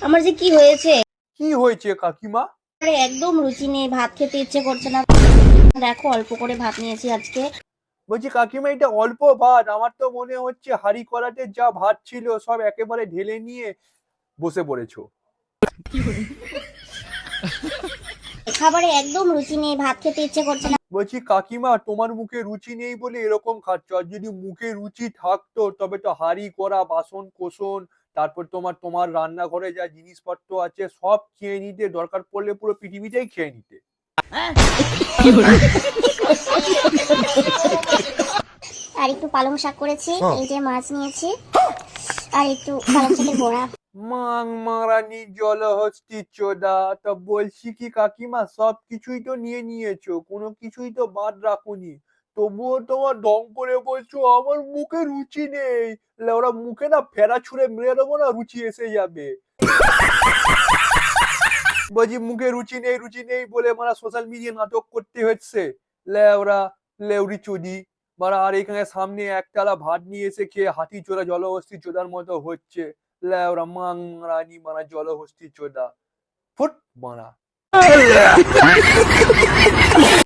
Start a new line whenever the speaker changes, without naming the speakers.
আমার যে কি হয়েছে।
কি হয়েছে কাকিমা?
আরে একদম রুচি নেই, ভাত খেতে ইচ্ছে করছে না। দেখো অল্প করে ভাত নিয়েছি আজকে।
বলছি কাকিমা, এটা অল্প ভাত? আমার তো মনে হচ্ছে হাঁড়ি কড়াতে যা ভাত ছিল সব একেবারে ঢেলে নিয়ে বসে পড়েছো।
খাবারে একদম রুচি নেই, ভাত খেতে ইচ্ছে করছে না।
বলছি কাকিমা, তোমার মুখে রুচি নেই বলে এরকম খাচ্ছ, আর যদি মুখে রুচি থাকতো তবে তো হাঁড়ি কড়া বাসন কোসন, তারপর তোমার তোমার রান্নাঘরে যা জিনিসপত্র আছে সব খেয়ে নিতে, দরকার পড়লে পুরো পৃথিবীটাই খেয়ে নিতে।
আর একটু পালং শাক করেছি, এই যে মাছ নিয়েছি, আর একটু পালং শাকের বড়া।
মাং মারানি জলহস্তি চোদা। তা বলছি কি কাকিমা, সব কিছুই তো নিয়ে নিয়েছো, কোনো কিছুই তো বাদ রাখোনি, তবুও তোমার ঢং করে বলছো আমার মুখে রুচি নেই। ওরা মুখে না ফেরা ছুঁড়ে মেরে দেবো না, রুচি এসে যাবে। বলছি মুখে রুচি নেই বলে মারা সোশ্যাল মিডিয়া নাটক করতে হচ্ছে। লেওরা লেউরি চুদি মারা, আর এখানে সামনে একতলা ভাত নিয়ে এসে খেয়ে হাতি চোরা জলহস্তি চোদার মতো হচ্ছে। লেওরা মাং মারানি মারা জলহস্তি চোদা। ফুট মারা।